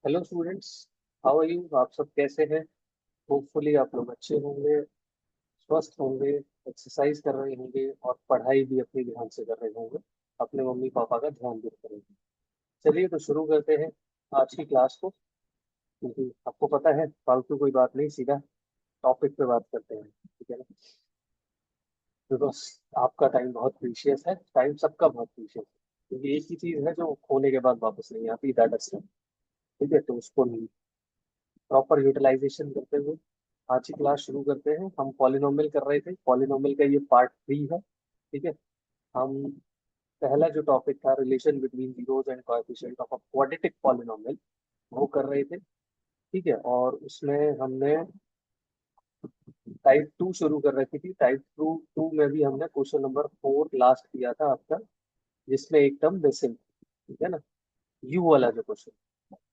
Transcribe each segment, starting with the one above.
Hello students, how are you? आप सब कैसे हैं? होपफुली आप लोग अच्छे होंगे, स्वस्थ होंगे, एक्सरसाइज कर रहे होंगे और पढ़ाई भी अपनी ध्यान से कर रहे होंगे। अपने मम्मी पापा का ध्यान भी रखेंगे। चलिए तो शुरू करते हैं आज की क्लास को, क्योंकि आपको पता है फालतू कोई बात नहीं, सीधा टॉपिक पे बात करते हैं, ठीक है ना? बिकॉज आपका टाइम बहुत प्रीशियस है, टाइम सबका बहुत प्रीशियस है, क्योंकि एक ही चीज है जो खोने के बाद वापस नहीं आती, दैट इज टाइम। ठीक है, तो उसको नहीं प्रॉपर यूटिलाइजेशन करते हुए आज की क्लास शुरू करते हैं। हम पॉलिनोमियल कर रहे थे, पॉलिनोमियल का ये पार्ट 3 है। ठीक है, हम पहला जो टॉपिक था relation between zeros and coefficient of a quadratic polynomial, वो कर रहे थे। ठीक है, और उसमें हमने टाइप 2 शुरू कर रखी थी। टाइप टू टू में भी हमने क्वेश्चन नंबर 4 लास्ट किया था आपका, जिसमें एक टर्म मिसिंग, ठीक है ना, यू वाला जो क्वेश्चन।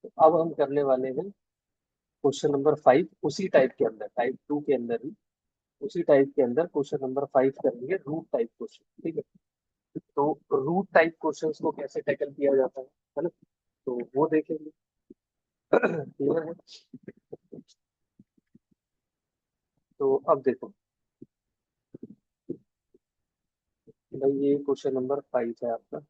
तो अब हम करने वाले हैं क्वेश्चन नंबर 5, उसी टाइप के अंदर, टाइप 2 के अंदर ही, उसी टाइप के अंदर क्वेश्चन नंबर 5 करेंगे, रूट टाइप क्वेश्चन। ठीक है, तो रूट टाइप क्वेश्चंस को कैसे टैकल किया जाता है ना, तो वो देखेंगे। क्लियर है? तो अब देखो भाई, ये क्वेश्चन नंबर 5 है आपका।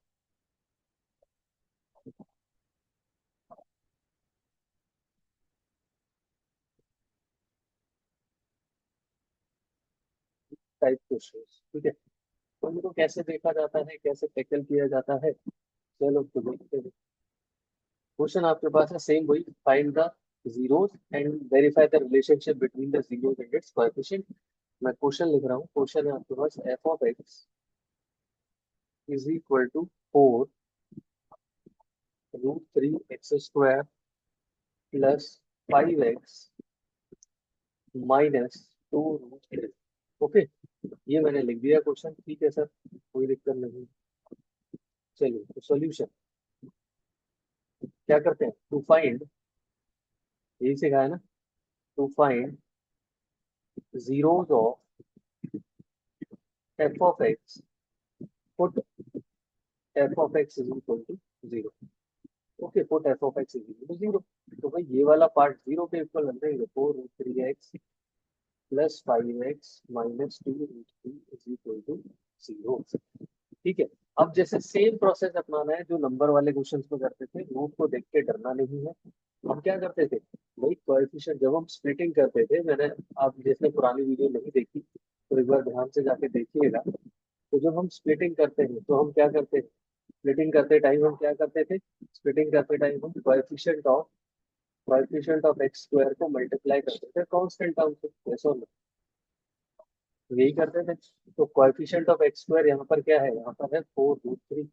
टाइप क्वेश्चन, ठीक है, तो इनको कैसे देखा जाता है, कैसे टैकल किया जाता है, चलो तो देखते हैं। क्वेश्चन आपके पास है सेम वही, find the zeros and verify the relationship between the zeros and its coefficient. मैं क्वेश्चन लिख रहा हूँ। क्वेश्चन है आपके पास f of x is equal to 4 root 3 x square plus 5x minus 2 root 3। Okay, ये मैंने लिख दिया क्वेश्चन। ठीक है सर, कोई दिक्कत नहीं। चलिए तो सॉल्यूशन क्या करते हैं, टू फाइंड, यही सिखाया है ना, to find zeros of f of x, put f of x is equal to 0। Okay, put f of x is equal to 0। तो भाई ये वाला पार्ट 0 के इक्वल बन जाएगा, 4 root 3 x plus 5x minus 2 root 3 is equal to 0। ठीक है, अब जैसे सेम प्रोसेस अपनाना है जो नंबर वाले क्वेश्चन में करते थे, रूट को देख के डरना नहीं है। हम क्या करते थे भाई, कोएफिशिएंट जब हम स्प्लिटिंग करते थे, मैंने, आप जिसने पुरानी वीडियो नहीं देखी तो एक बार ध्यान से जाके देखिएगा। तो जब हम स्प्लिटिंग करते हैं तो हम क्या करते हैं, स्प्लिटिंग करते टाइम हम क्या करते थे, स्प्लिटिंग करते टाइम हम कोएफिशिएंट ऑफ एक्स स्क्वायर को मल्टीप्लाई करते थे कांस्टेंट टर्म से, ऐसा यही करते थे। तो कोएफिशिएंट ऑफ एक्स स्क्वायर यहाँ पर क्या है, यहाँ पर है 4 रूट 3,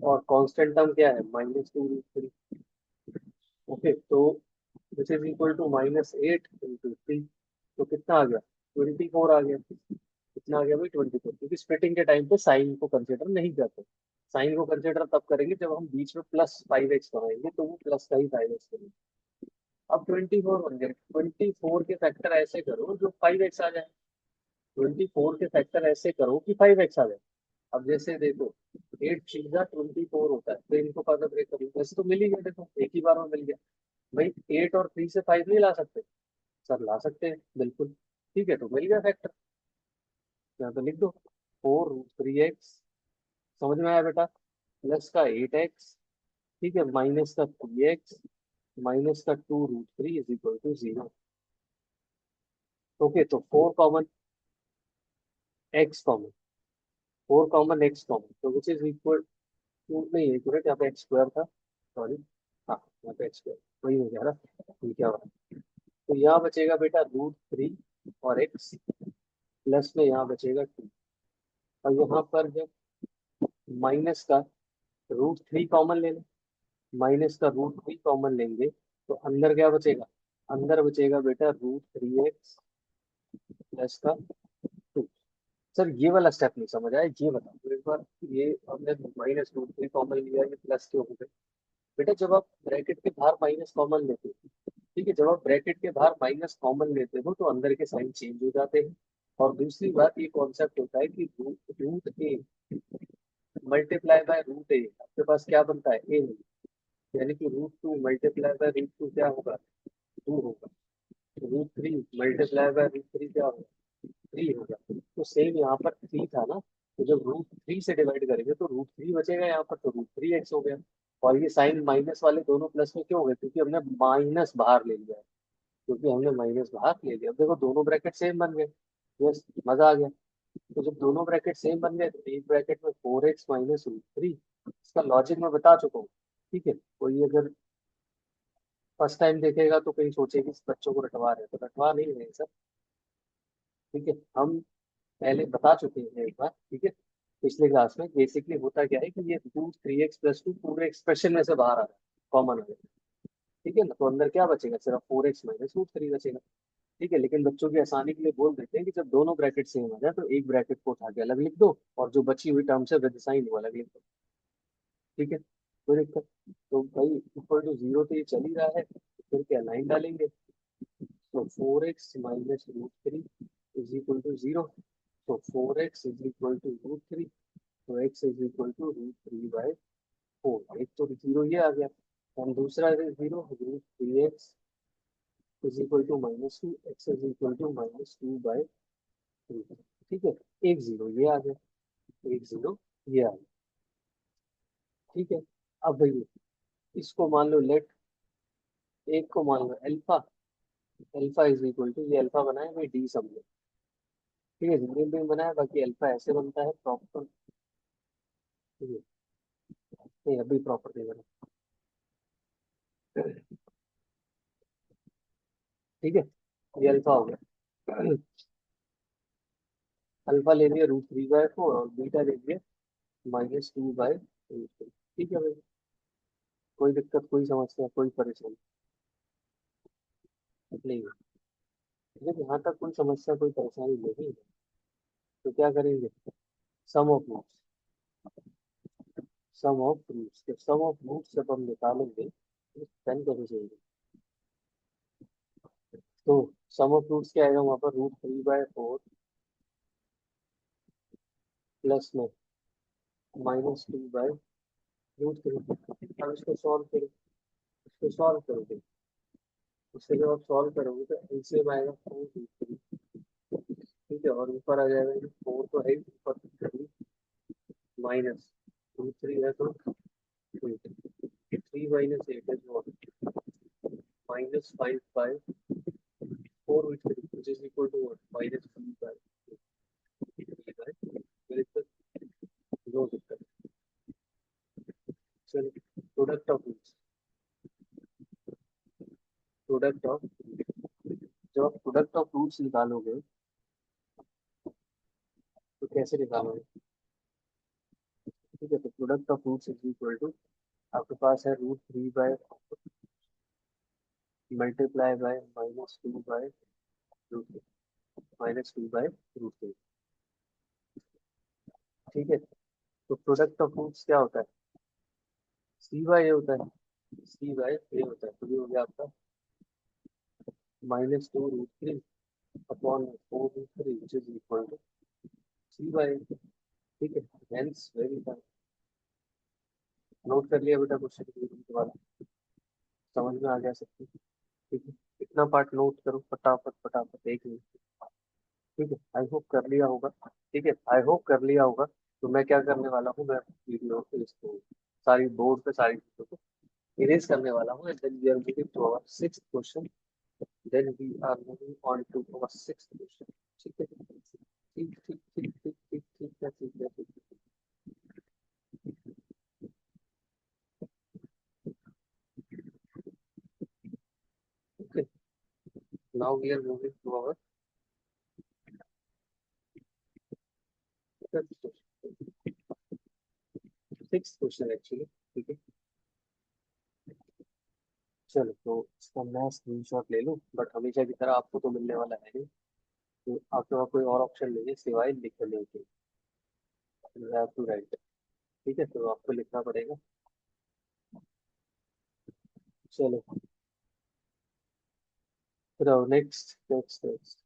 और कांस्टेंट टर्म क्या है, -2 रूट 3। ओके, तो दिस इज इक्वल टू -8 × 3, तो कितना आ गया, 24 आ गया। कितना आ गया भाई, 24, क्योंकि स्प्लिटिंग के टाइम पे साइन को कंसिडर नहीं करते। साइन को कंसिडर तब करेंगे जब हम बीच में प्लस 5x बनाएंगे, तो वो प्लस का ही 5x करेंगे। अब 24 बन गया, 24 के फैक्टर ऐसे करो जो 5x आ जाए। 24 के फैक्टर ऐसे करो कि 5x आ जाए। अब जैसे देखो, 8 3 जा 24 होता है, तो इनको फादर ब्रेक करो, वैसे तो मिल ही गया, देखो एक ही बार में मिल गया। भाई 8 और 3 से 5 नहीं ला सकते? सर ला सकते हैं बिल्कुल। ठीक है, तो मिल गया फैक्टर, यहाँ पे लिख दो 4 रूट 3 एक्स, समझ में आया बेटा, प्लस का 8x, ठीक है, माइनस का 3x माइनस का 2 root 3 is equal to 0। Okay, तो 4 common x common, 4 common x common, तो विच इज इक्वल टू, नहीं एक मिनट, यहाँ पे एक्स स्क्वायर था, सॉरी। हाँ, यहाँ पे एक्स स्क्वायर वही हो गया ना, ये क्या हुआ, तो यहाँ बचेगा बेटा √3 और x, प्लस में यहाँ बचेगा 2। और यहाँ पर जब माइनस का √3 कॉमन ले लें, माइनस का √3 कॉमन लेंगे, तो अंदर क्या बचेगा, अंदर बचेगा बेटा √3x प्लस का 2। सर ये वाला स्टेप नहीं समझ आया, ये बताओ तो एक बार। ये हमने -√3 कॉमन लिया, ये प्लस क्यों हो गए बेटा, जब आप ब्रैकेट के बाहर माइनस कॉमन लेते हो, ठीक है, जब आप ब्रैकेट के बाहर माइनस कॉमन लेते हो तो अंदर के साइन चेंज हो जाते हैं। और दूसरी बात, ये कॉन्सेप्ट होता है कि root a multiply by √a, आपके पास क्या बनता है, a। यानी कि √2 × √2 क्या होगा, 2 होगा। √3 × √3 क्या होगा, 3 होगा। तो सेम यहाँ पर 3 था ना, तो जब √3 से डिवाइड करेंगे तो √3 बचेगा यहाँ पर, तो √3x हो गया। और ये साइन माइनस वाले दोनों प्लस में क्यों हो गए, क्योंकि हमने माइनस बाहर ले लिया है। क्योंकि हमने माइनस बाहर ले लिया, अब देखो दोनों ब्रैकेट सेम बन गए। यस, मजा आ गया। तो जब दोनों ब्रैकेट सेम बन गए तो एक ब्रैकेट में 4x - √3, इसका लॉजिक मैं बता चुका हूँ। ठीक है, कोई अगर फर्स्ट टाइम देखेगा तो कहीं सोचेगी इस बच्चों को रटवा रहे हैं, तो रटवा नहीं रहे सर। ठीक है, हम पहले बता चुके हैं एक बार। ठीक है, पिछले क्लास में बेसिकली होता क्या है कि ये 2 3x+2 पूरे एक्सप्रेशन में से बाहर आ रहा है, कॉमन आ रहा है। ठीक है ना, तो अंदर क्या बचेगा, सिर्फ 4x - √3 बचेगा। ठीक है, लेकिन बच्चों की आसानी के लिए बोल देते हैं कि जब दोनों ब्रैकेट सेम आ जाए तो एक ब्रैकेट को उठा के अलग लिख दो, और जो बची हुई टर्म्स है विद साइन वो अलग लिख दो। ठीक है, कोई दिक्कत। तो भाई इक्वल टू 0 तो ये चल ही रहा है, तो फिर क्या लाइन डालेंगे। तो 4x - √3 इज इक्वल टू 0। तो 4x इज इक्वल टू √3। तो x इज इक्वल टू √3/4। एक तो 0 ये आ गया, और दूसरा 0, √3x is equal to -2, x is equal to -2/3। ठीक है, एक 0 ये आ गया, एक 0 ये आ गया। ठीक है, अब भाई इसको मान लो लेट, एक को मान लो alpha. Alpha is equal to, ये अल्फा बनाए भाई डी समझो। ठीक है, जिंदगी में बनाया, बाकी अल्फा ऐसे बनता है प्रॉपर। ठीक है, नहीं अभी प्रॉपर नहीं बना। ठीक है, ये अल्फा हो गया। अल्फा ले लिया √3/4, और बीटा ले लिया -2/√3। ठीक है भाई, कोई दिक्कत, कोई समस्या, कोई परेशानी नहीं है। जब यहाँ तक कोई समस्या कोई परेशानी नहीं है, तो क्या करेंगे, sum of roots. Sum of roots जब हम निकालेंगे तो पेन कैसे चाहिए। तो सम ऑफ रूट्स क्या आएगा वहां पर, √3/4 प्लस में -2/√3। अब इसको सॉल्व करो, इसको सॉल्व करोगे, उससे जब आप सॉल्व करोगे तो एलसीएम आएगा 4√3। ठीक है, और ऊपर आ जाएगा ये 4 तो है ही, ऊपर 3 -√3 है तो 3 - 8 is what, -5/4, which is equal to what, -3/3। कोई दिक्कत, नो दिक्कत। चलो, product of roots, product of, जब आप प्रोडक्ट ऑफ रूट्स निकालोगे तो कैसे निकालोगे। ठीक है, तो product of roots is equal to, आपके पास है √3/, मल्टीप्लाई बाय -2/√3, -2/√3। ठीक है, तो प्रोडक्ट ऑफ रूट्स क्या होता है, C/A होता है, C/A होता है। तो ये हो गया आपका -2√3 upon 4√3 which is equal to C/A। ठीक है, हेंस वेरीफाई। नोट कर लिया बेटा क्वेश्चन दोबारा, समझ में आ गया सबको। ठीक है, इतना पार्ट नोट करो फटाफट फटाफट, एक मिनट। ठीक है, आई होप कर लिया होगा। ठीक है, आई होप कर लिया होगा। तो मैं क्या करने वाला हूँ, मैं वीडियो पे इसको सारी बोर्ड पे सारी चीजों को इरेज करने वाला हूँ, and then we are moving to our sixth question. Then we are moving on to our sixth question. ठीक है, ठीक ठीक ठीक ठीक ठीक ठीक है, ठीक है, ठीक है। Okay, now we are moving to our sixth question actually. ठीक है, चलो तो इसका मैं स्क्रीनशॉट ले लूँ, बट हमेशा की तरह आपको तो मिलने वाला है नहीं, तो आपके पास कोई और ऑप्शन नहीं है सिवाय लिखने के, टू राइट। ठीक है, तो आपको लिखना पड़ेगा। चलो, फिर नेक्स्ट नेक्स्ट नेक्स्ट।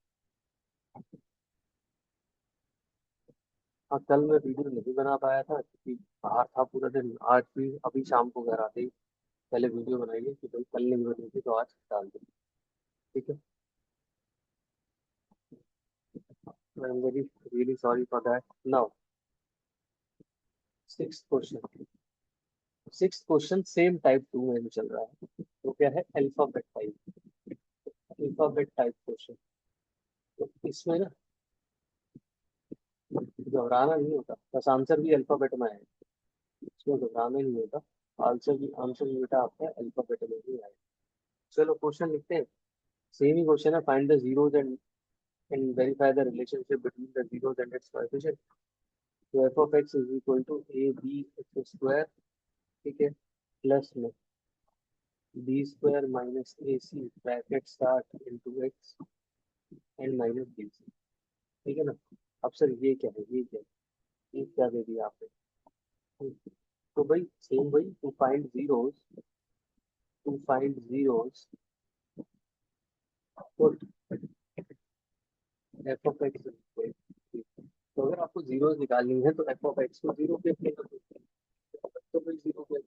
हाँ, कल मैं वीडियो नहीं बना पाया था क्योंकि बाहर था पूरा दिन, आज भी अभी शाम को घर आते ही पहले वीडियो बनाइए कि भाई कल नहीं बनी थी तो आज डाल दो, ठीक है। I am very really sorry for that. Now sixth question, sixth question same type two में चल रहा है, तो क्या है, alphabet type, alphabet type question. तो इसमें ना घबराना नहीं होता, बस आंसर भी अल्फाबेट में है, इसमें घबराना नहीं होता। आंसर भी बेटा आपका अल्फाबेट में ही आएगा। चलो क्वेश्चन लिखते हैं। सेम ही क्वेश्चन है, find the zeros and verify the relationship between the zeros and its coefficient. तो f of x is equal to a b x square, ठीक है, प्लस में b square minus a c bracket start into x and minus b c, ठीक है ना। अब sir ये क्या है, ये क्या है, ये क्या दे दिया आपने। तो भाई सेम वही, to find zeros put f of x. तो अगर आपको जीरोस निकालनी है तो एफ ऑफ एक्स को जीरो पे अप्लाई कर दो, तो भाई जीरो पे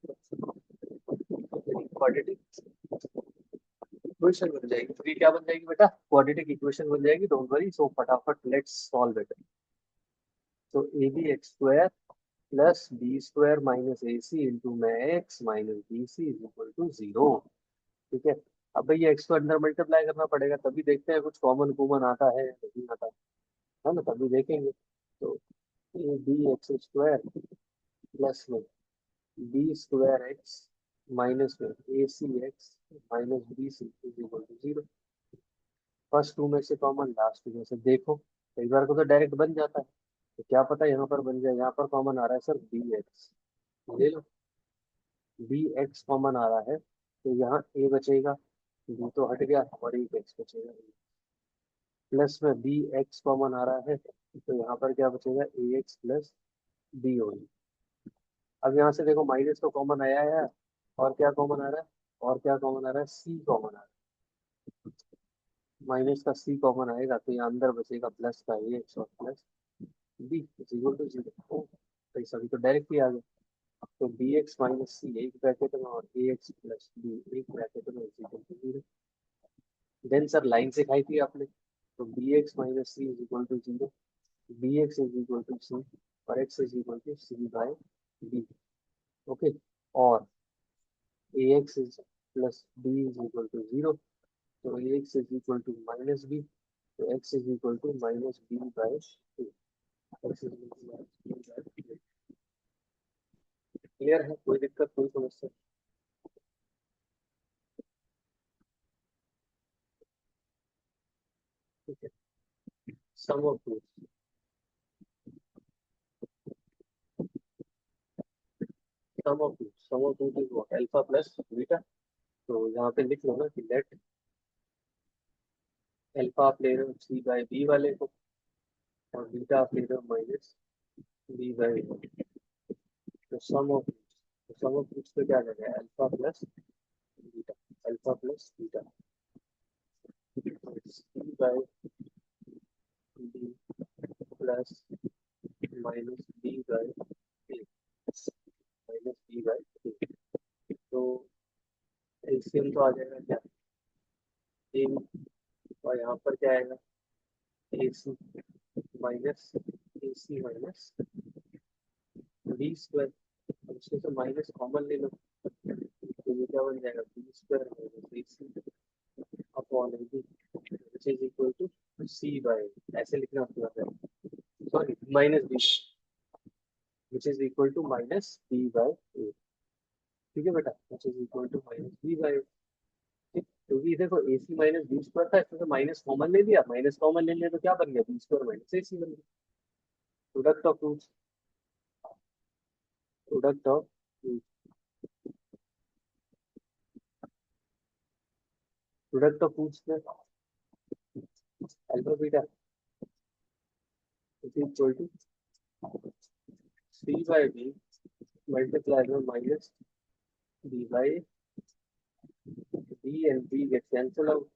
क्वाड्रेटिक इक्वेशन बन जाएगी। तो ये क्या बन जाएगी बेटा, क्वाड्रेटिक इक्वेशन बन जाएगी, डोंट वरी। सो फटाफट लेट्स सॉल्व इट। तो a b x square plus b square minus a c into में x minus b c is equal to zero, ठीक है। अब भैया एक्स को अंदर मल्टीप्लाई करना पड़ेगा, तभी देखते हैं कुछ कॉमन कॉमन आता है नहीं आता है ना, तभी देखेंगे। तो a b x square plus में बी स्क्वायर एक्स माइनस में a c x minus b c is equal to zero. First two में से कॉमन, लास्ट टू में से देखो, कई बार को तो डायरेक्ट बन जाता है, तो क्या पता यहाँ पर बन जाए। यहाँ पर कॉमन आ रहा है सर बी एक्स, ले लो, बी एक्स कॉमन आ रहा है, तो यहाँ ए बचेगा, बी तो हट गया और एक एक्स बचेगा, प्लस में बी एक्स कॉमन आ रहा है, तो यहाँ पर क्या बचेगा, ए एक्स प्लस बी होगी। अब यहाँ से देखो माइनस तो कॉमन आया है, और क्या कॉमन आ रहा है, और क्या कॉमन आ रहा है, सी कॉमन आ रहा है, माइनस का सी कॉमन आएगा, तो यहाँ अंदर बचेगा प्लस का ए एक्स और plus b equal to zero. तो ये सभी तो डायरेक्ट ही आ गया। तो बी एक्स माइनस सी एक ब्रैकेट में और ए एक्स प्लस बी एक ब्रैकेट में equal to zero. Then sir line से खाई थी आपने, तो b x minus c is equal to zero, b x is equal to c और x is equal to c by b, okay. और a x is plus b is equal to zero, तो a x is equal to minus b, तो x is equal to minus b by two, x is equal to minus b by two. Clear है, कोई दिक्कत कोई समस्या, ठीक है। Sum of two, sum of two is what, alpha plus beta. तो यहाँ पे लिख लो ना कि लेट अल्फा आप ले रहे हो सी बाय बी वाले को, और बीटा आप ले रहे हो माइनस बी बाय, तो सम ऑफ टू पे क्या आ जाएगा, alpha plus beta, alpha plus beta c by b plus minus b by a minus b by a. तो एलसीएम तो आ जाएगा क्या, ए, और यहाँ पर क्या आएगा, ए c minus a c minus b square. अब इसमें से माइनस कॉमन ले लो, तो ये क्या बन जाएगा, b square minus a c upon a b which is equal to c by, ऐसे लिखना होगा, sorry minus b which is equal to minus b by a, ठीक है बेटा, which is equal to minus b by, ठीक। क्योंकि देखो a c minus b square था, इसमें से माइनस कॉमन ले लिया, माइनस कॉमन ले लिया तो क्या बन गया, b square minus a c बन गया। Product of roots, product of product of roots में alpha beta is equal to c by b multiply में minus b by b and b get cancel out,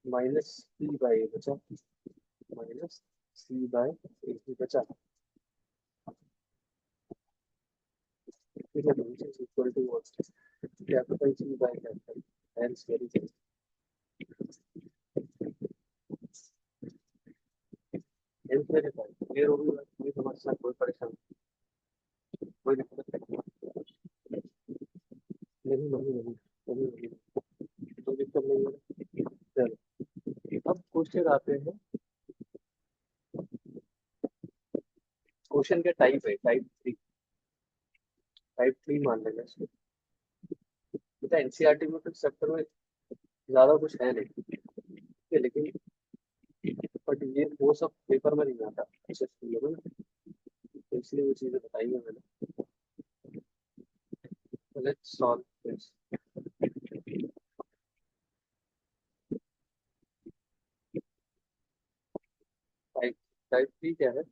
minus c by a बचा, minus c by ए सी बचा, ठीक है, तो equal to what, capital C by capital hence very simple. Hence very fine, clear होगी बात, कोई समस्या कोई परेशानी कोई दिक्कत नहीं नहीं नहीं नहीं नहीं, कोई दिक्कत नहीं है। चलो अब क्वेश्चन आते हैं, क्वेश्चन के टाइप है टाइप 3 मान लेना इसको। बेटा एनसीईआरटी में कुछ सेक्टर में ज्यादा कुछ है नहीं, ठीक है, लेकिन बट ये वो सब पेपर में नहीं आता अच्छे स्कूलों में ना, तो इसलिए वो चीजें बताई है मैंने। Let's solve this. Type type 3 क्या है?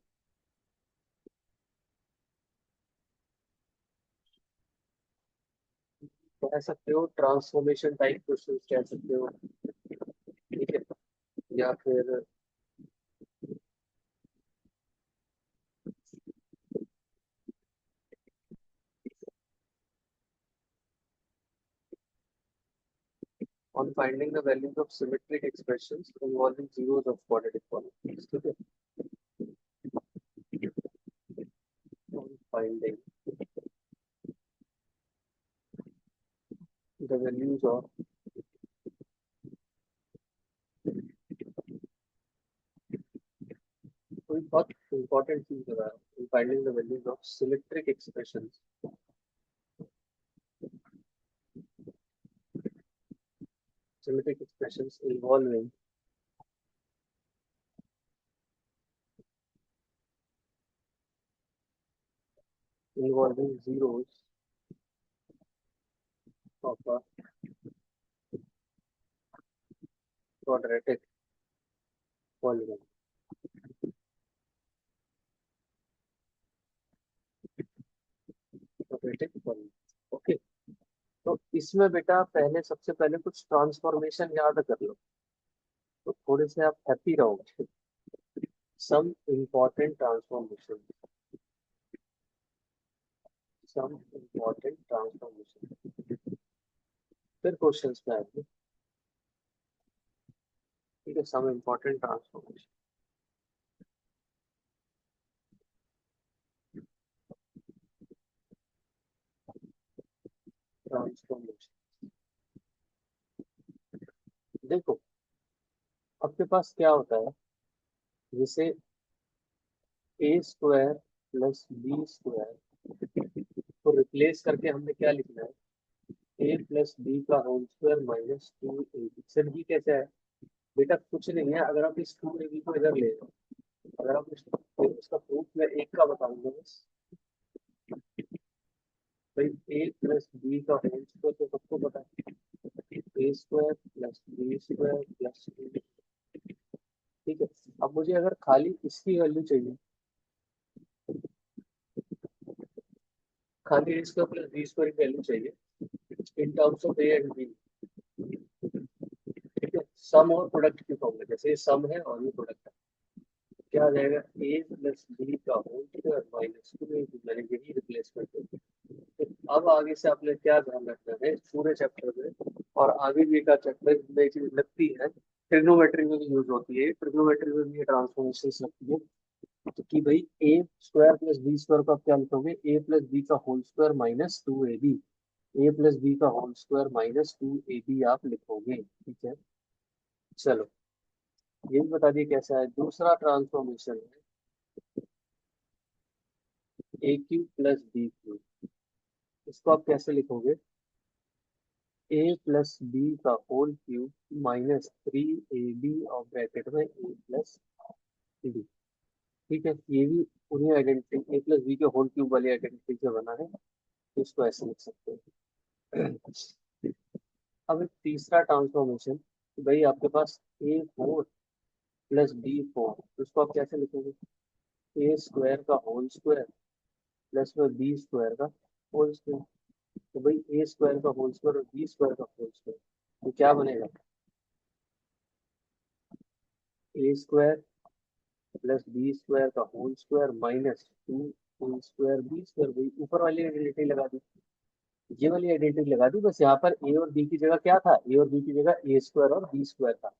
कह सकते हो ट्रांसफॉर्मेशन टाइप क्वेश्चन कह सकते हो, ठीक है, या फिर on finding the values of symmetric expressions involving zeros of quadratic polynomials, ठीक है, on finding the values of कोई बहुत इंपॉर्टेंट चीज बता रहा हूँ, on finding the values of symmetric expressions involving zeros of a quadratic polynomial, quadratic polynomial, okay. तो इसमें बेटा पहले सबसे पहले कुछ ट्रांसफॉर्मेशन याद कर लो, तो थोड़े से आप हैप्पी रहोगे। Some important transformation, some important transformation, फिर क्वेश्चंस में आएंगे, ठीक है, सम इम्पोर्टेंट ट्रांसफॉर्मेशन, ट्रांसफॉर्मेशन। देखो आपके पास क्या होता है, जैसे a square plus b square को रिप्लेस करके हमने क्या लिखना है, ए प्लस बी का whole square minus 2ab। Sir ये कैसे है? बेटा कुछ नहीं है, अगर आप इस 2ab को इधर ले लो, अगर आप इसका प्रूफ मैं एक का बताऊंगा बस, भाई ए प्लस बी का होल स्क्वायर तो सबको पता है, a square plus b square plus 2, ठीक है। अब मुझे अगर खाली इसकी वैल्यू चाहिए, खाली a square plus b square की वैल्यू चाहिए in terms of a and b, ठीक है, सम और प्रोडक्ट की फॉर्म में, जैसे सम है और ये प्रोडक्ट है, क्या आ जाएगा, ए प्लस बी का होल स्क्वायर माइनस 2 मैंने यही रिप्लेसमेंट कर, तो अब आगे से आपने क्या ध्यान रखना है पूरे चैप्टर में, और आगे भी का चैप्टर में एक चीज लगती है, ट्रिग्नोमेट्री में भी यूज होती है, ट्रिग्नोमेट्री में भी ये ट्रांसफॉर्मेशन लगती है, तो कि भाई a square plus b square को आप क्या लिखोगे, ए प्लस बी का होल स्क्वायर माइनस 2ab, ए प्लस बी का होल स्क्वायर माइनस 2ab आप लिखोगे, ठीक है। चलो ये भी बता दिए कैसा है। दूसरा ट्रांसफॉर्मेशन है ए क्यू प्लस बी क्यू, इसको आप कैसे लिखोगे, ए प्लस बी का होल क्यूब माइनस 3ab और ब्रैकेट में ए प्लस बी, ठीक है, ये भी उन्हीं आइडेंटिटी ए प्लस बी के होल क्यूब वाली आइडेंटिटी से बना है, तो इसको ऐसे लिख सकते हैं। अब एक तीसरा ट्रांसफॉर्मेशन, भाई आपके पास A4 प्लस B4, तो इसको आप कैसे लिखोगे, ए स्क्वायर का होल स्क्वायर प्लस में बी स्क्वायर का होल स्क्वायर, तो भाई ए स्क्वायर का होल स्क्वायर और बी स्क्वायर का होल स्क्वायर, तो क्या बनेगा, a square plus b square का whole square minus 2 whole square b square, भाई ऊपर वाली आइडेंटिटी लगा दी, ये वाली आइडेंटिटी लगा दी, बस यहाँ पर ए और बी की जगह क्या था, ए और बी की जगह ए स्क्वायर और बी स्क्वायर था।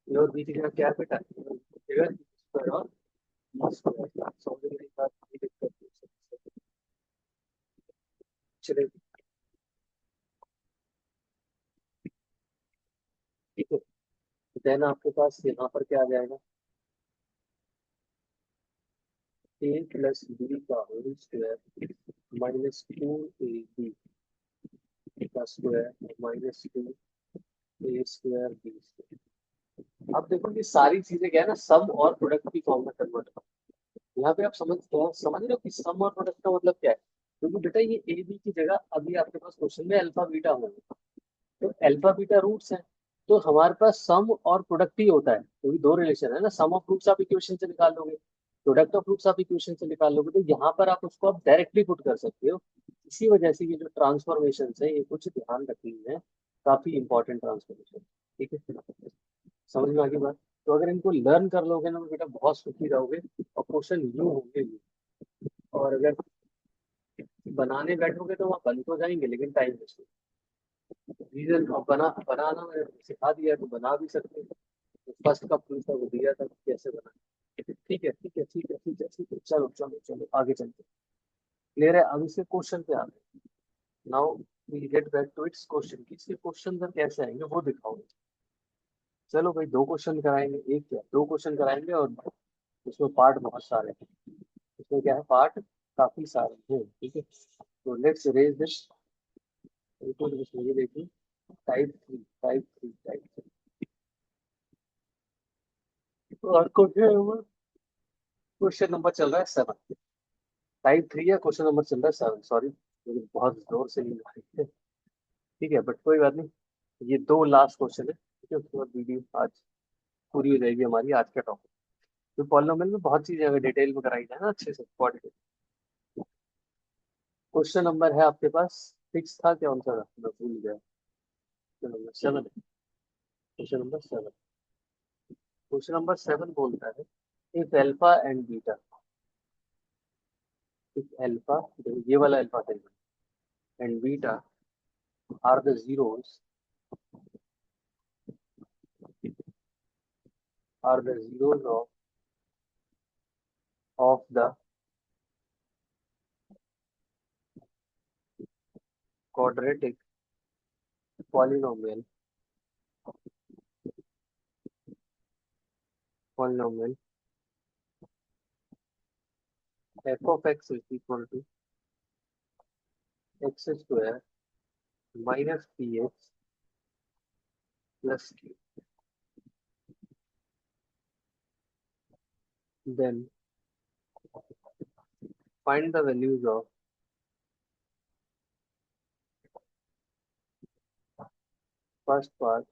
ए और बी की जगह क्या है बेटा, ए और बी की जगह ए स्क्वायर और बी स्क्वायर था। समझ में नहीं था, कोई दिक्कत नहीं। चलिए ठीक है। देन आपके पास यहाँ पर क्या आ जाएगा, ए प्लस बी का whole square minus two a b का square minus two a square b square. अब देखो ये सारी चीजें क्या है ना, सम और प्रोडक्ट की फॉर्म में कन्वर्ट हो। यहाँ पे आप समझ रहे हो कि सम और प्रोडक्ट का मतलब क्या है, क्योंकि बेटा ये ए बी की जगह अभी आपके पास क्वेश्चन में अल्फा बीटा होगा, तो अल्फा बीटा रूट्स हैं, तो हमारे पास सम और प्रोडक्ट ही होता है, क्योंकि दो रिलेशन है ना, सम ऑफ रूट्स आप इक्वेशन से निकाल लोगे, प्रोडक्ट ऑफ रूट्स आप इक्वेशन से निकाल लोगे, तो यहाँ पर आप उसको आप डायरेक्टली पुट कर सकते हो। इसी वजह से ये जो ट्रांसफॉर्मेशन है ये कुछ ध्यान रखनी है, काफी इंपॉर्टेंट ट्रांसफॉर्मेशन। ठीक है, समझ में आ गई बात। तो अगर इनको लर्न कर लोगे ना तो बेटा बहुत सुखी रहोगे, और क्वेश्चन यूं होंगे भी। और अगर बनाने बैठोगे तो वहाँ बन तो जाएंगे लेकिन टाइम वेस्ट। रीजन और बनाना मैंने सिखा दिया तो बना भी सकते हो। तो फर्स्ट का प्रूफ था वो दिया था कि कैसे बना। ठीक है ठीक है ठीक है ठीक है ठीक है, चलो चलो चलो आगे चलते। क्लियर है, अब इसके क्वेश्चन पे आ गए। Now we get back to its question, कि इसके क्वेश्चन सर कैसे आएंगे वो दिखाओगे। चलो भाई, दो क्वेश्चन कराएंगे, एक क्या दो क्वेश्चन कराएंगे, और उसमें पार्ट बहुत सारे हैं। इसमें क्या है, पार्ट काफी सारे हैं। ठीक है, तो लेट्स रेज दिस। ये देखिए, type three type three type three. और क्वेश्चन नंबर चल रहा है 7। टाइप थ्री है, क्वेश्चन नंबर चल रहा है 7, सॉरी मुझे बहुत जोर से नींद आ रही है। ठीक है, बट कोई बात नहीं, ये दो लास्ट क्वेश्चन है, ठीक है, उसके बाद वीडियो आज पूरी हो जाएगी हमारी आज का टॉपिक। तो पॉलिनोमियल में बहुत चीजें अगर डिटेल में कराई जाए ना अच्छे से क्वाड्रेटिक। क्वेश्चन नंबर है आपके पास 6 था, क्या आंसर था मैं भूल गया। क्वेश्चन नंबर 7 है, क्वेश्चन नंबर 7। क्वेश्चन नंबर 7 बोलता है, if alpha and beta, if alpha, ये वाला एल्फा है, and beta are the zeros, are the zeros of the quadratic polynomial, polynomial f of x is equal to x square minus px plus q. Then find the values of first part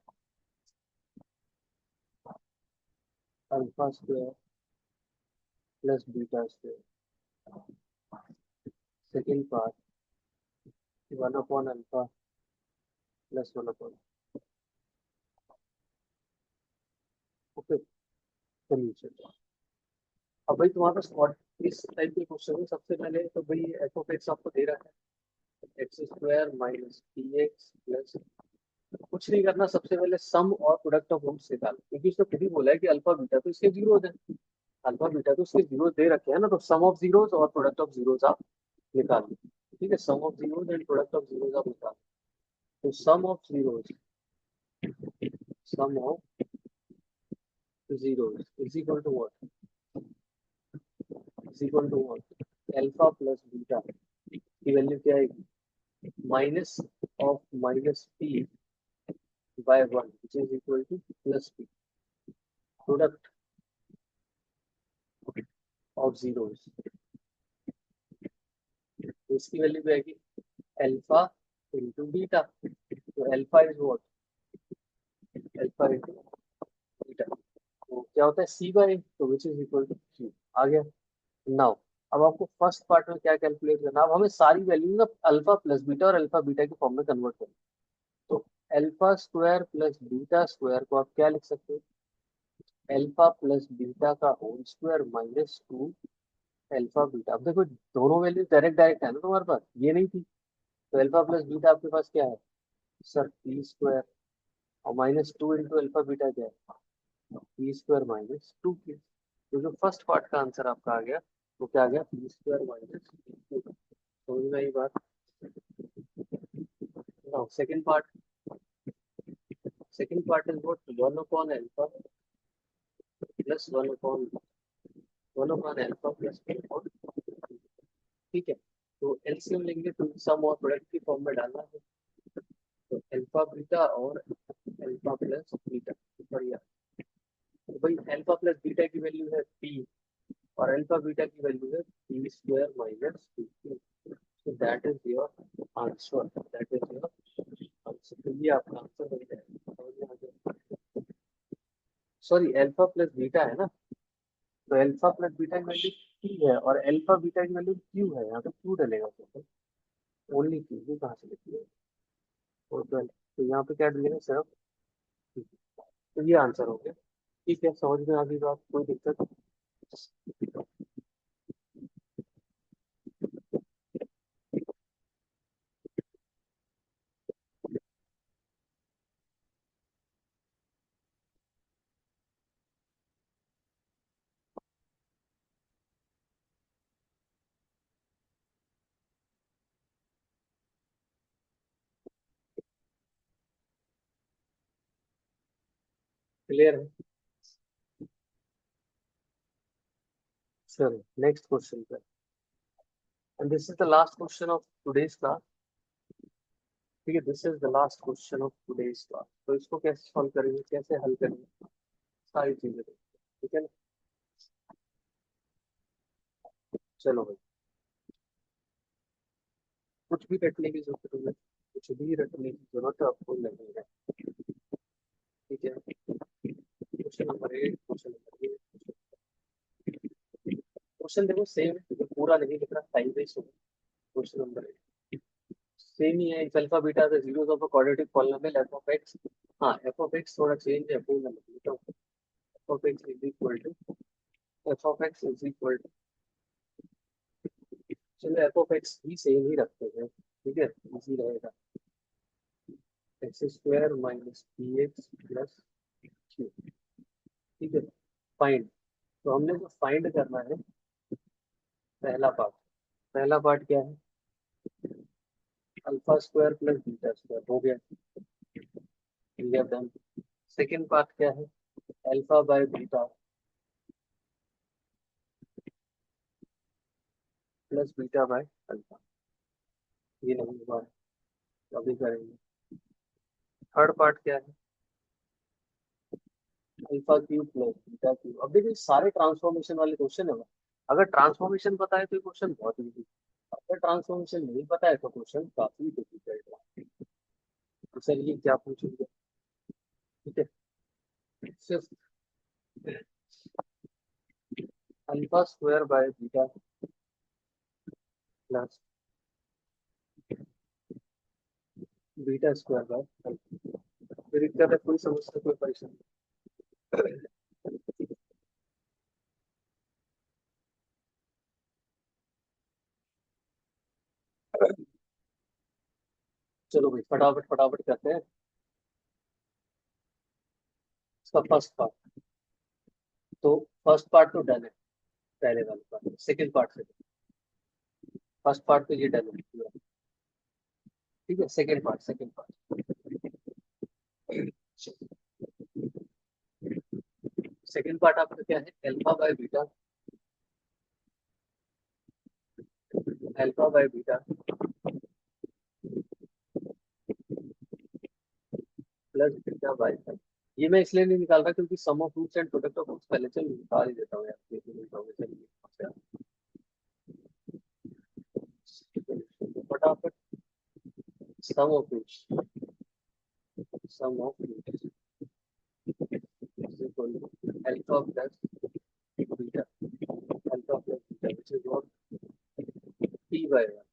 alpha square plus beta square, second part 1 upon alpha plus 1 upon, okay solution. अब भाई तुम्हारे पास इस type के question है, सबसे पहले तो भाई एफ ऑफ एक्स आपको दे रखा है, x square minus P x plus, कुछ नहीं करना, सबसे पहले सम और प्रोडक्ट ऑफ रूट्स निकालो, क्योंकि उसने खुद ही बोला है कि अल्फा बीटा तो इसके जीरोज है, अल्फा बीटा तो उसके जीरोज दे रखे हैं ना, तो सम ऑफ जीरोज और प्रोडक्ट ऑफ जीरोज आप निकालो। ठीक है, sum of zeros and product of zeros आप निकालो। तो sum of zeros, sum of zeros is equal to what, is equal to what, alpha plus beta की वैल्यू क्या आएगी, minus of minus p by one which is equal to plus p, product of zeros, इसकी value क्या आएगी, alpha into beta, तो alpha is what, alpha into beta, तो क्या होता है सी बाय, तो which is equal to q. आ गया। नाउ अब आपको फर्स्ट पार्ट में क्या कैलकुलेट करना, अब हमें सारी वैल्यू ना अल्फा प्लस बीटा और अल्फा बीटा के फॉर्म में कन्वर्ट करना। तो alpha square plus beta square को आप क्या लिख सकते हो, अल्फा प्लस बीटा का whole square minus two alpha beta. अब देखो दोनों वैल्यू डायरेक्ट डायरेक्ट है ना तुम्हारे पास, ये नहीं थी, तो अल्फा प्लस बीटा आपके पास क्या है सर, पी स्क्वायर, और minus two into alpha beta क्या है, पी स्क्वायर माइनस टू के। तो जो फर्स्ट पार्ट का आंसर आपका आ गया वो क्या आ गया, पी स्क्वायर माइनस टू। समझ में आई बात। Second part, second part is what, one upon alpha plus one upon alpha plus one. ठीक है, तो एलसीएम लेंगे तो सम और प्रोडक्ट की फॉर्म में डालना है। तो अल्फा बीटा और अल्फा प्लस बीटा, बढ़िया। तो भाई अल्फा प्लस बीटा की वैल्यू है पी, और अल्फा बीटा की वैल्यू है P square minus to. So that is your answer. That is your answer. तो ये आपका आंसर बन जाएगा। सॉरी, अल्फा प्लस बीटा है ना, तो अल्फा प्लस बीटा की वैल्यू पी है और अल्फा बीटा की वैल्यू क्यू है, यहाँ पे क्यू डलेगा तो ओनली क्यू, ये कहाँ से लिखी है, और तो यहाँ पे क्या डलेगा सिर्फ Q। तो ये आंसर हो गया। ठीक है, समझ में आ गई बात, कोई दिक्कत। क्लियर है। चलो नेक्स्ट क्वेश्चन पे, and this is the last question of today's class. ठीक है, this is the last question of today's class. तो इसको कैसे सॉल्व करेंगे, कैसे हल करेंगे, सारी चीजें देखते हैं, ठीक है ना। चलो भाई, कुछ भी रटने की जरूरत नहीं है, कुछ भी रटने की जरूरत आपको नहीं है। ठीक है, क्वेश्चन नंबर 8, क्वेश्चन देखो सेम है, तो पूरा नहीं लिख रहा, टाइम वेस्ट होगा। क्वेश्चन नंबर 8 सेम ही है, if alpha beta the zeros of a quadratic polynomial f of x. हाँ, एफ ऑफ एक्स थोड़ा चेंज है, पूर्ण लिखता हूँ। F of x is equal to, f of x is equal to, चलो f of x भी same ही रखते हैं, ठीक है, इजी रहेगा। X square minus P x plus Q. ठीक है, फाइंड। तो हमने जो फाइंड करना है, पहला पार्ट, पहला पार्ट क्या है, alpha square plus beta square हो गया, क्लियर डन। सेकेंड पार्ट क्या है, alpha by beta plus beta by alpha, ये नहीं हुआ है, तो अभी करेंगे। थर्ड पार्ट क्या है, alpha cube plus beta cube. अब देखिए सारे ट्रांसफॉर्मेशन वाले क्वेश्चन है। अगर ट्रांसफॉर्मेशन पता है तो क्वेश्चन बहुत इजी, अगर ट्रांसफॉर्मेशन नहीं पता है तो क्वेश्चन काफी डिफिकल्ट है। तो चलिए क्या पूछेंगे, ठीक है। सिर्फ alpha square by beta plus beta square by alpha. फिर दिक्कत है, कोई समस्या, कोई परेशानी। चलो भाई फटाफट फटाफट करते हैं। इसका फर्स्ट पार्ट, तो फर्स्ट पार्ट तो डन है, पहले वाले पार्ट, सेकंड पार्ट से, फर्स्ट पार्ट तो ये डन है पूरा। ठीक है, second part, second part, second part आपका क्या है, alpha by beta, alpha by beta plus beta by, ये मैं इसलिए नहीं निकाल रहा क्योंकि sum of roots and product of roots पहले से निकाल ही देता हूँ यार, ये तो निकाल देता हूँ। चलिए, फटाफट sum of roots, sum of roots is equal to alpha plus beta, alpha plus beta which is what, p by 1,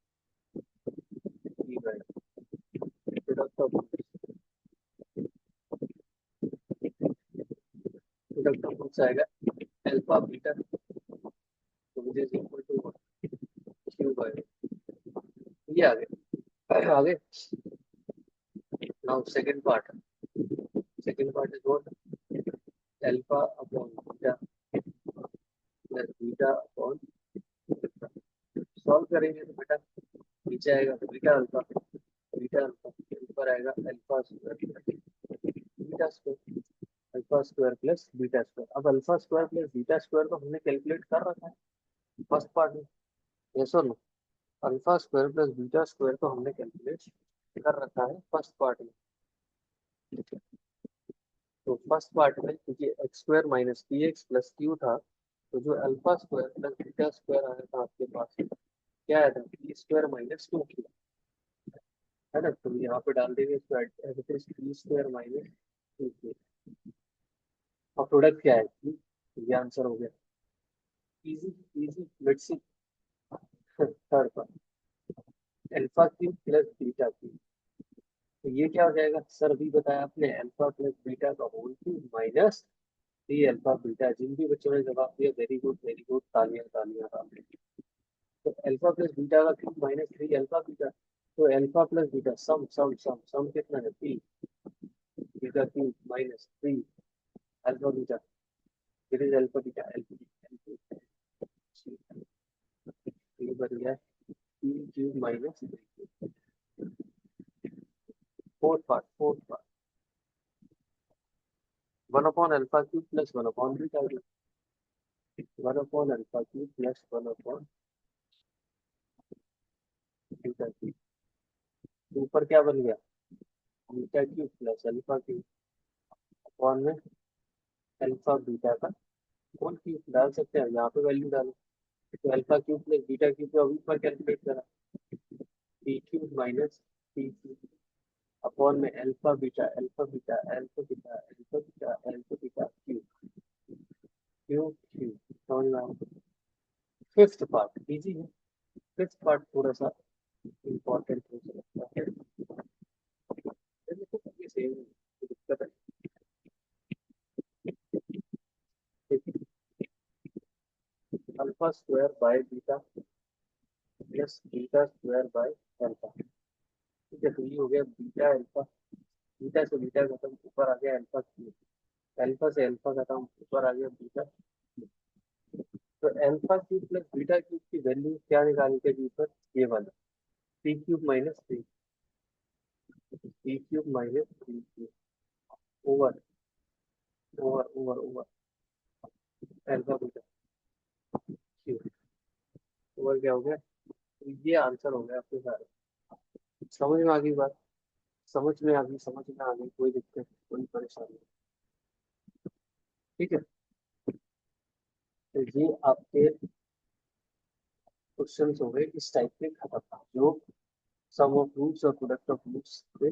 p by product of, product of roots आएगा अल्फा बीटा, तो which is equal to q by, ये आ गया। आगे now second part is what alpha upon beta plus beta upon solve करेंगे तो बेटा नीचे आएगा बीटा अल्फा ऊपर आएगा alpha square plus beta square. अब alpha square plus beta square तो हमने कैलकुलेट कर रखा है फर्स्ट पार्ट में, यस और no. Alpha square plus beta square तो हमने कैलकुलेट कर रखा है फर्स्ट पार्ट में। तो फर्स्ट पार्ट में क्योंकि x square minus P x plus Q था, तो जो alpha square plus beta square आया था आपके पास क्या आया था, P square minus to Q, है ना। तो यहाँ पे डाल देंगे P square minus to Q और प्रोडक्ट क्या है Q? ये आंसर हो गया। Easy easy let's see third part alpha cube plus beta cube. तो ये क्या हो जाएगा सर, अभी बताया आपने अल्फा प्लस बीटा का whole cube minus three alpha beta. जिन भी बच्चों ने जवाब दिया वेरी गुड, तालियां तालियां तालियां। तो अल्फा प्लस बीटा का cube minus three alpha beta, तो अल्फा प्लस बीटा सम सम सम सम कितना है three, beta cube minus three alpha beta, it is alpha beta alpha, ये बन गया three cube minus three. Fourth part one upon alpha cube plus one upon beta cube, one upon alpha cube plus one upon beta cube. ऊपर क्या बन गया beta cube plus alpha cube upon में alpha beta का whole cube. डाल सकते हैं यहाँ पे वैल्यू डालो, तो alpha cube plus beta cube का ऊपर कैलकुलेट करा b cube minus t cube upon में alpha beta cube cube cube. समझ में आओ। फिफ्थ पार्ट इजी है, फिफ्थ पार्ट थोड़ा सा इम्पोर्टेंट हो सकता है, देखो ये सेम दिक्कत है। Alpha square by beta plus beta square by alpha. ठीक है, तो ये हो गया बीटा अल्फा, बीटा से बीटा खत्म ऊपर आ गया अल्फा क्यूब, अल्फा से अल्फा खत्म ऊपर आ गया बीटा। तो alpha cube plus beta cube की वैल्यू क्या निकालनी चाहिए ऊपर, ये वाला P cube minus three, P cube minus three cube over over over over alpha beta cube over क्या हो गया। तो ये आंसर हो गया आपके सारे। समझ में आ गई बात, समझ में आ गई, कोई दिक्कत कोई परेशानी नहीं। ठीक है, तो ये आपके क्वेश्चन हो गए इस टाइप के खत्म, जो सम ऑफ रूट्स और प्रोडक्ट ऑफ रूट्स के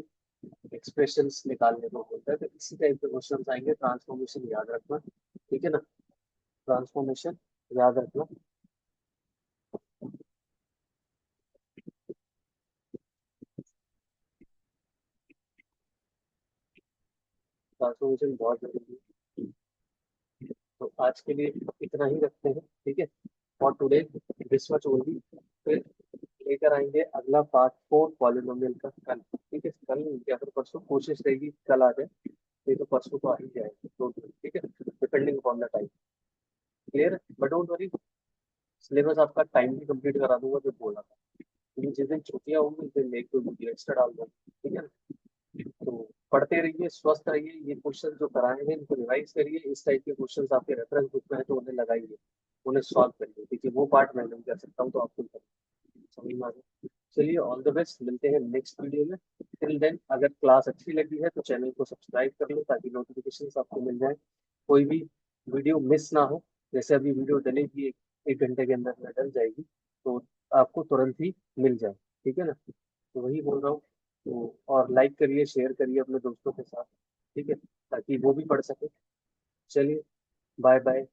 एक्सप्रेशंस निकालने को बोलता है। तो इसी टाइप के क्वेश्चन आएंगे, ट्रांसफॉर्मेशन याद रखना, ठीक है ना, ट्रांसफॉर्मेशन याद रखना। ट्रांसफॉर्मेशन बहुत जरूरी है। तो आज के लिए इतना ही रखते हैं, ठीक है, for today this much only. फिर लेकर आएंगे अगला पार्ट फोर पॉलिनोमियल का कल, ठीक है, कल या फिर परसों, कोशिश रहेगी कल आ जाए, नहीं तो परसों को आ ही जाएगा, तो ठीक है, depending upon the time. Clear, but don't worry, syllabus आपका टाइम भी कंप्लीट करा दूंगा जो बोला था, क्योंकि जिस दिन छुट्टियां होंगी उस दिन एक दो वीडियो एक्स्ट्रा डाल दूंगा, ठीक है ना। तो पढ़ते रहिए, स्वस्थ रहिए, ये क्वेश्चन जो कराए हैं इनको रिवाइज करिए, इस टाइप के क्वेश्चन आपके रेफरेंस बुक में है तो उन्हें लगाइए, उन्हें सॉल्व करिए, देखिए वो पार्ट मैं नहीं कर सकता हूँ तो आपको समझ में आ गया। चलिए ऑल द बेस्ट, मिलते हैं नेक्स्ट वीडियो में। टिल देन अगर क्लास अच्छी लगी है तो चैनल को सब्सक्राइब कर लो ताकि नोटिफिकेशन आपको मिल जाए, कोई भी वीडियो मिस ना हो। जैसे अभी वीडियो डलेगी एक घंटे के अंदर में डल जाएगी, तो आपको तुरंत ही मिल जाए, ठीक है ना। तो वही बोल रहा हूँ, तो और लाइक करिए शेयर करिए अपने दोस्तों के साथ, ठीक है, ताकि वो भी पढ़ सके। चलिए बाय बाय।